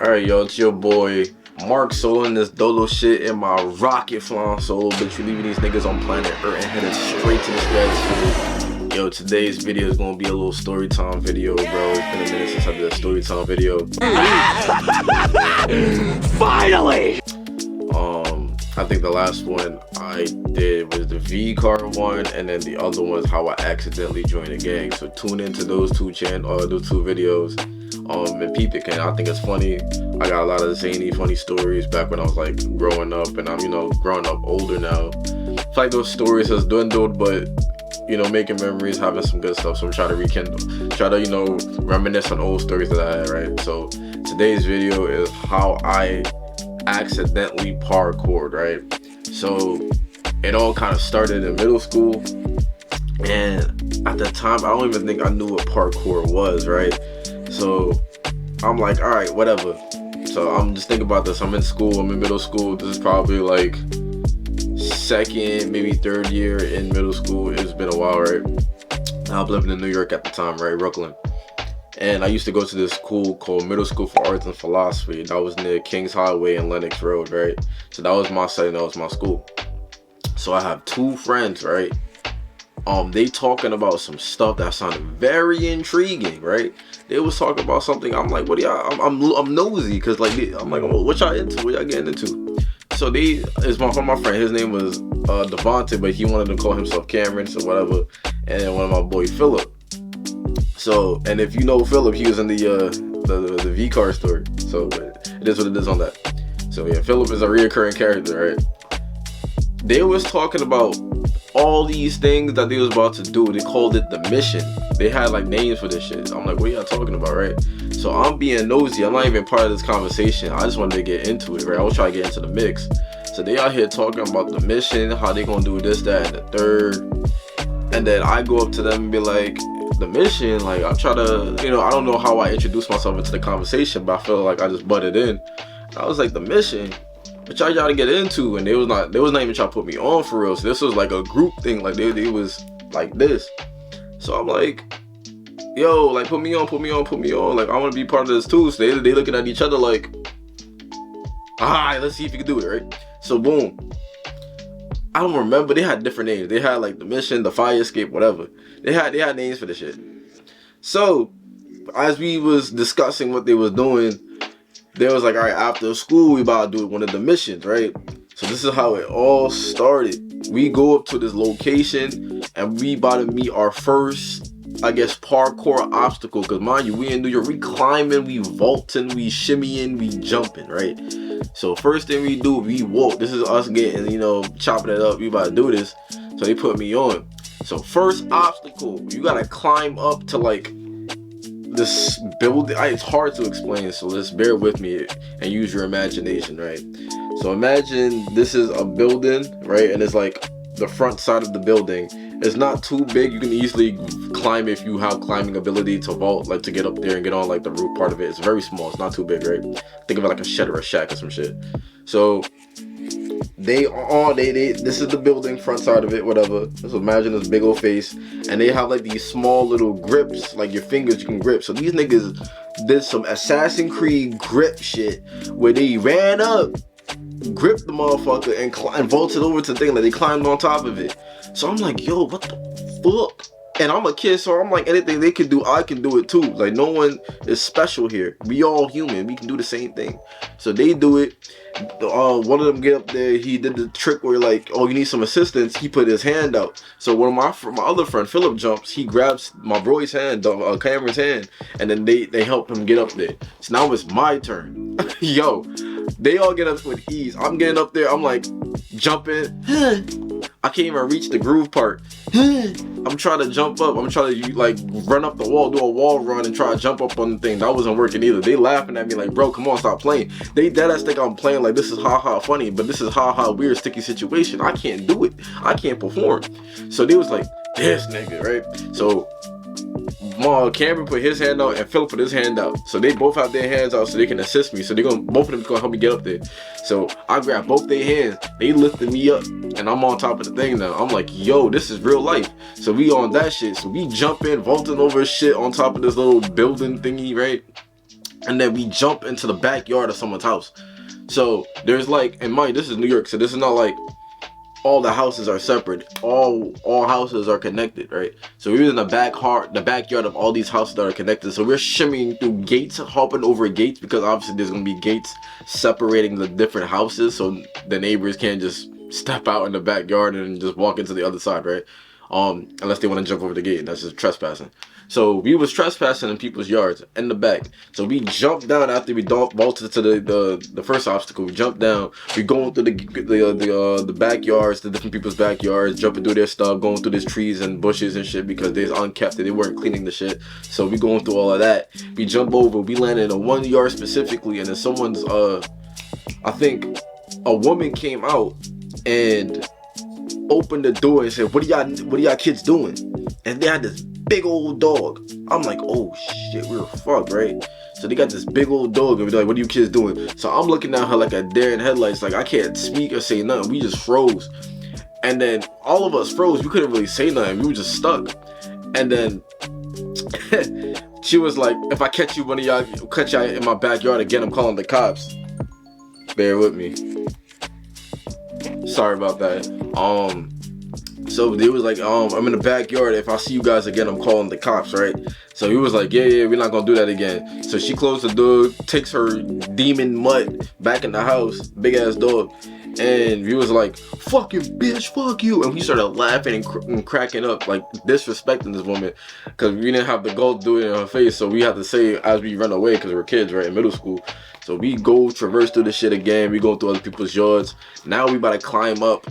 Alright, yo, it's your boy Mark soloing this dolo shit in my rocket flying solo, but you leaving these niggas on planet Earth and headed straight to the stratosphere. Yo, today's video is gonna be a little story time video, bro. It's been a minute since I did a story time video. Finally! I think the last one I did was the V car one, and then the other one was how I accidentally joined a gang. So tune into those two videos. And peep it, I think it's funny. I got a lot of zany, funny stories back when I was like growing up, and I'm growing up older now. It's like those stories has dwindled, but making memories, having some good stuff. So I'm trying to rekindle, reminisce on old stories that I had, right? So today's video is how I accidentally parkoured, right? So it all kind of started in middle school, and at the time I don't even think I knew what parkour was, right? So I'm like, all right, whatever. So I'm just thinking about this. I'm in school, I'm in middle school. This is probably like second, maybe third year in middle school. It's been a while, right? I was living in New York at the time, right? Brooklyn. And I used to go to this school called Middle School for Arts and Philosophy. That was near Kings Highway and Lenox Road, right? So that was my site and that was my school. So I have two friends, right? They talking about some stuff that sounded very intriguing, right? They was talking about something. I'm like, what do y'all? I'm nosy, cause like I'm like, oh, what y'all into? What y'all getting into? So one of my friend. His name was Devontae, but he wanted to call himself Cameron, so whatever. And then one of my boy Philip. So, and if you know Philip, he was in the V car story. So it is what it is on that. So yeah, Philip is a reoccurring character, right? They was talking about all these things that they was about to do. They called it the mission. They had like names for this shit. I'm like, what are y'all talking about, right? So I'm being nosy. I'm not even part of this conversation. I just wanted to get into it, right? I was trying to get into the mix. So they out here talking about the mission, how they gonna do this, that, and the third. And then I go up to them and be like, the mission, like I'm trying to, I don't know how I introduced myself into the conversation, but I feel like I just butted in. I was like, the mission? But y'all to get into, and they was not even trying to put me on for real. So this was like a group thing, like they was like this. So I'm like, yo, like put me on, like I want to be part of this too. So they looking at each other like, alright, let's see if you can do it, right? So boom, I don't remember, they had different names. They had like the mission, the fire escape, whatever. They had names for the shit. So as we was discussing what they was doing, they was like, all right, after school, we about to do one of the missions, right? So this is how it all started. We go up to this location and we about to meet our first, I guess, parkour obstacle. Because mind you, we in New York, we climbing, we vaulting, we shimmying, we jumping, right? So first thing we do, we walk. This is us getting, chopping it up. We about to do this. So they put me on. So first obstacle, you gotta climb up to like this building. It's hard to explain, so just bear with me and use your imagination, right? So imagine this is a building, right? And it's like the front side of the building. It's not too big. You can easily climb if you have climbing ability to vault, like to get up there and get on like the roof part of it. It's very small. It's not too big, right? Think of it like a shed or a shack or some shit. So this is the building, front side of it, whatever. So imagine this big old face, and they have like these small little grips, like your fingers you can grip. So these niggas did some Assassin's Creed grip shit where they ran up, gripped the motherfucker, and vaulted over to the thing, like they climbed on top of it. So I'm like, yo, what the fuck? And I'm a kid, so I'm like, anything they can do, I can do it too. Like, no one is special here. We all human. We can do the same thing. So they do it. One of them get up there. He did the trick where like, oh, you need some assistance. He put his hand out. So one of my other friend, Philip, jumps. He grabs my boy's hand, Cameron's hand, and then they help him get up there. So now it's my turn. Yo, they all get up with ease. I'm getting up there. I'm like jumping. I can't even reach the groove part. I'm trying to jump up. I'm trying to like run up the wall, do a wall run and try to jump up on the thing. That wasn't working either. They laughing at me like, bro, come on, stop playing. They deadass think I'm playing like this is ha funny, but this is ha weird sticky situation. I can't do it. I can't perform. So they was like, this nigga, right? So Cameron put his hand out and Philip put his hand out. So they both have their hands out so they can assist me. So both of them gonna help me get up there. So I grab both their hands. They lifted me up and I'm on top of the thing now. I'm like, yo, this is real life. So we on that shit. So we jump in, vaulting over shit on top of this little building thingy, right? and then we jump into the backyard of someone's house. So there's like, and mind, this is New York, so this is not like all the houses are separate. All houses are connected, right? So we're in the backyard of all these houses that are connected. So we're shimmying through gates, hopping over gates, because obviously there's gonna be gates separating the different houses, so the neighbors can't just step out in the backyard and just walk into the other side, right? Unless they want to jump over the gate, that's just trespassing. So we was trespassing in people's yards in the back. So we jumped down after we vaulted to the first obstacle. We jumped down. We going through the backyards, the different people's backyards, jumping through their stuff, going through these trees and bushes and shit because they're unkept and they weren't cleaning the shit. So we going through all of that. We jump over. We landed in one yard specifically, and then someone's I think a woman came out and opened the door and said, what are y'all kids doing? And they had this big old dog. I'm like, oh shit, we were fucked, right? So they got this big old dog and they're like, what are you kids doing? So I'm looking at her like a deer in headlights, like I can't speak or say nothing. We just froze. And then all of us froze. We couldn't really say nothing. We were just stuck. And then she was like, if I catch you in my backyard again, I'm calling the cops. Bear with me. Sorry about that. So they was like, I'm in the backyard. If I see you guys again, I'm calling the cops, right? So he was like, yeah, we're not gonna do that again. So she closed the door, takes her demon mutt back in the house, big ass dog, and we was like, fuck you, bitch, fuck you. And we started laughing and cracking up, like disrespecting this woman, because we didn't have the gall to do it in her face. So we had to say it as we run away, because we're kids, right, in middle school. So we go traverse through the shit again. We go through other people's yards. Now we about to climb up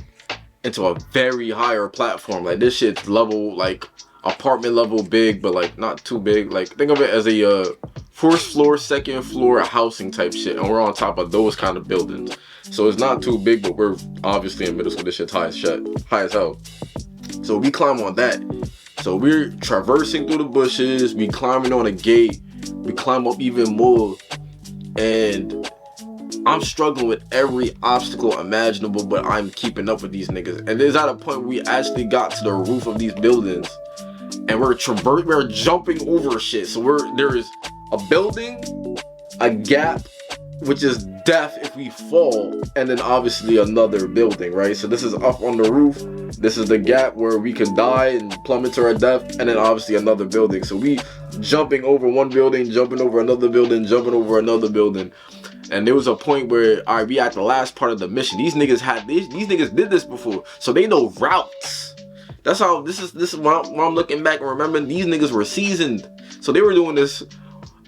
into a very higher platform. Like this shit's level, like apartment level big, but like not too big. Like think of it as a first floor, second floor housing type shit, and we're on top of those kind of buildings. So it's not too big, but we're obviously in middle school. This shit's high as hell. So we climb on that. So we're traversing through the bushes. We climbing on a gate. We climb up even more, and I'm struggling with every obstacle imaginable, but I'm keeping up with these niggas. And there's at a point we actually got to the roof of these buildings, and we're jumping over shit. So there is a building, a gap, which is death if we fall, and then obviously another building, right? So this is up on the roof. This is the gap where we could die and plummet to our death, and then obviously another building. So we jumping over one building, jumping over another building, jumping over another building. And there was a point where, all right, we at the last part of the mission. These niggas did this before, so they know routes. That's how this is when I'm looking back and remembering these niggas were seasoned. So they were doing this.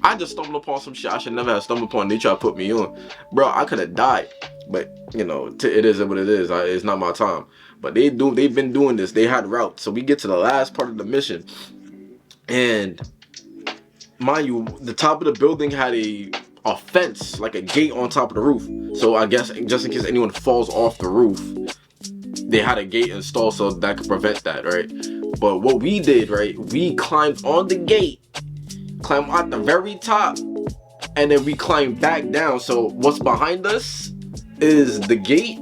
I just stumbled upon some shit I should never have stumbled upon. They try to put me on, bro. I could have died, but you know, it is what it is. It's not my time. But they've been doing this. They had routes. So we get to the last part of the mission, and mind you, the top of the building had a fence, like a gate on top of the roof. So I guess just in case anyone falls off the roof, they had a gate installed so that could prevent that, right? But what we did, right, we climbed on the gate, climbed at the very top, and then we climbed back down. So what's behind us is the gate.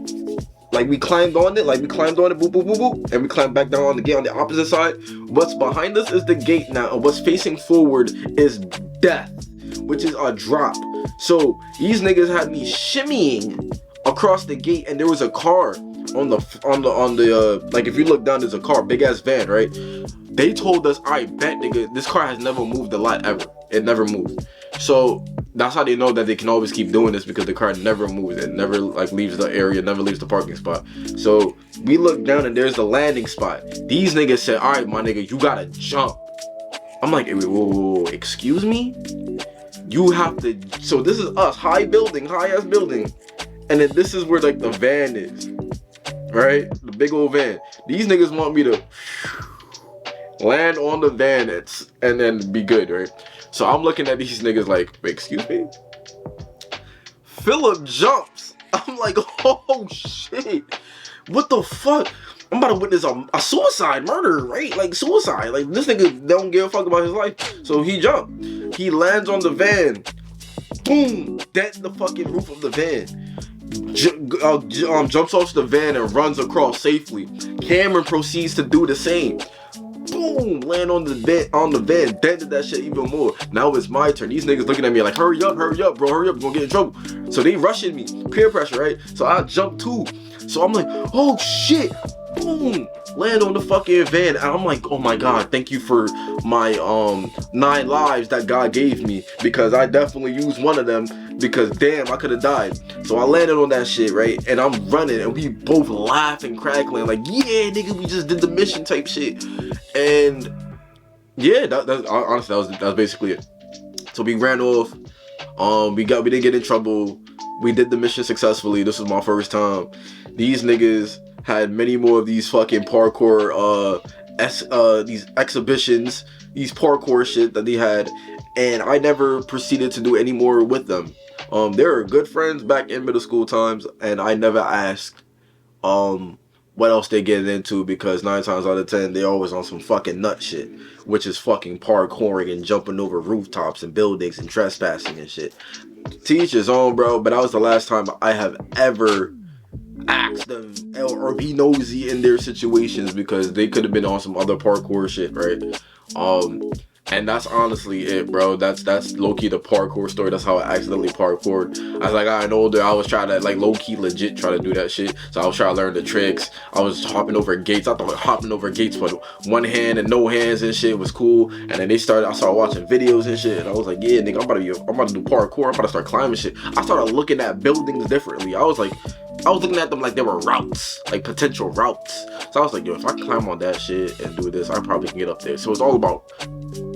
Like we climbed on it, boop, boop, boop, boop, and we climbed back down on the gate on the opposite side. What's behind us is the gate now, and what's facing forward is death, which is a drop. So these niggas had me shimmying across the gate, and there was a car on the like if you look down, there's a car, big ass van, right? They told us, I bet nigga, this car has never moved a lot ever. It never moved. So that's how they know that they can always keep doing this, because the car never moves. It never like leaves the area, never leaves the parking spot. So we look down and there's the landing spot. These niggas said, all right, my nigga, you gotta jump. I'm like, whoa, excuse me? You have to, so this is us, high ass building. And then this is where like the van is, right? The big old van. These niggas want me to land on the van and then be good, right? So I'm looking at these niggas like, wait, excuse me? Philip jumps. I'm like, oh shit. What the fuck? I'm about to witness a suicide, murder, right? Like suicide. Like this nigga don't give a fuck about his life. So he jumped. He lands on the van. Boom. That's the fucking roof of the van. Jumps off the van and runs across safely. Cameron proceeds to do the same. boom, land on the van, dented that shit even more. Now it's my turn. These niggas looking at me like, hurry up, bro, hurry up, you're gonna get in trouble. So they rushing me, peer pressure, right? So I jump too. So I'm like, oh shit, boom, land on the fucking van. And I'm like, oh my God, thank you for my 9 lives that God gave me, because I definitely used one of them, because damn, I could have died. So I landed on that shit, right? And I'm running and we both laughing, crackling, like, yeah, nigga, we just did the mission type shit. And yeah, that's honestly, that was basically it. So we ran off. We didn't get in trouble. We did the mission successfully. This was my first time. These niggas had many more of these fucking parkour these exhibitions, these parkour shit that they had, and I never proceeded to do any more with them. They were good friends back in middle school times, and I never asked what else they get into, because 9 times out of 10 they always on some fucking nut shit, which is fucking parkouring and jumping over rooftops and buildings and trespassing and shit. Teach his own, bro, but that was the last time I have ever asked them or be nosy in their situations, because they could have been on some other parkour shit, right? And that's honestly it, bro. That's low-key the parkour story. That's how I accidentally parkoured. As I got older, I was trying to like low-key legit try to do that shit. So I was trying to learn the tricks. I was hopping over gates. I thought hopping over gates with one hand and no hands and shit was cool. And then I started watching videos and shit. And I was like, yeah, nigga, I'm about to do parkour. I'm about to start climbing shit. I started looking at buildings differently. I was looking at them like they were routes, like potential routes. So I was like, yo, if I climb on that shit and do this, I probably can get up there. So it's all about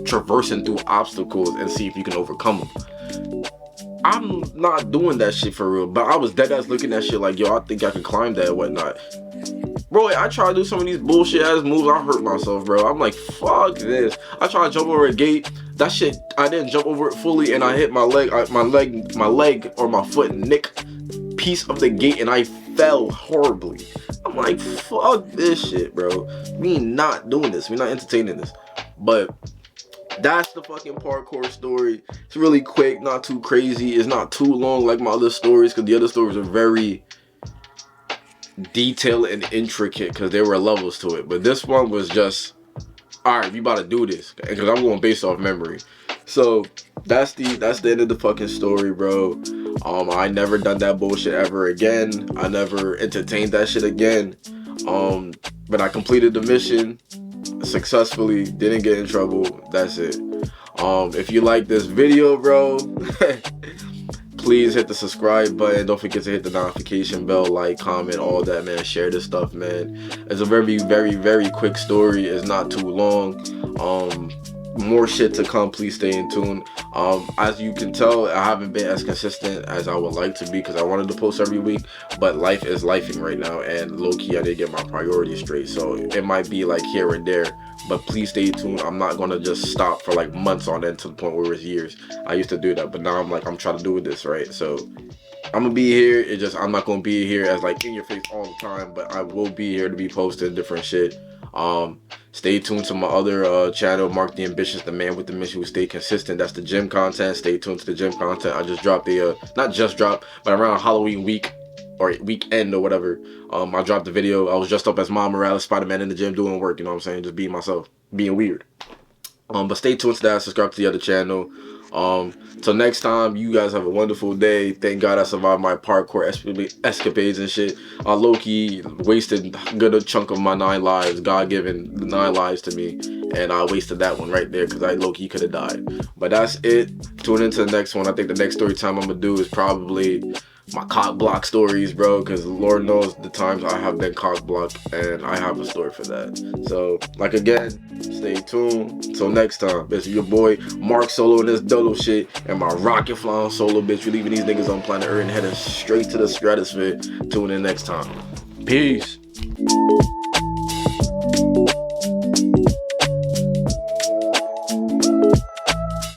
traversing through obstacles and see if you can overcome them. I'm not doing that shit for real, but I was dead ass looking at shit like, yo, I think I can climb that and whatnot. Bro, I try to do some of these bullshit ass moves, I hurt myself, bro. I'm like, fuck this. I try to jump over a gate. That shit, I didn't jump over it fully, and I hit my leg or my foot nicked piece of the gate, and I fell horribly. I'm like, fuck this shit, bro. We not doing this. We not entertaining this. But that's the fucking parkour story. It's really quick, not too crazy. It's not too long like my other stories, because the other stories are very detailed and intricate, because there were levels to it. But this one was just, all right, we about to do this, because I'm going based off memory. So that's the end of the fucking story, bro. I never done that bullshit ever again. I never entertained that shit again. But I completed the mission successfully, didn't get in trouble. That's it. If you like this video, bro, please hit the subscribe button. Don't forget to hit the notification bell, like, comment, all that, man. Share this stuff, man. It's a very, very, very quick story. It's not too long. More shit to come. Please stay in tune. As you can tell, I haven't been as consistent as I would like to be, because I wanted to post every week, but life is lifing right now, and low-key I didn't get my priorities straight, so it might be like here and there. But please stay tuned. I'm not gonna just stop for like months on end to the point where it's years. I used to do that, but now I'm trying to do this, right? So I'm gonna be here. It's just I'm not gonna be here as like in your face all the time, but I will be here to be posting different shit. Stay tuned to my other channel, Mark the Ambitious, the man with the mission who stay consistent. That's the gym content. Stay tuned to the gym content. I just dropped not just dropped, but around Halloween week or weekend or whatever, I dropped the video. I was dressed up as Miles Morales, Spider-Man in the gym doing work, you know what I'm saying? Just being myself, being weird. But stay tuned to that. Subscribe to the other channel. Till next time, you guys have a wonderful day. Thank God I survived my parkour escapades and shit. I low-key wasted a good chunk of my 9 lives. God given the 9 lives to me, and I wasted that one right there because I low-key could have died. But that's it. Tune into the next one. I think the next story time I'm gonna do is probably my cock block stories, bro, because Lord knows the times I have been cock blocked, and I have a story for that. So, like, again, stay tuned. Until next time, it's your boy Mark Solo in this dodo shit, and my rocket flying solo bitch. We leaving these niggas on planet Earth and heading straight to the stratosphere. Tune in next time. Peace.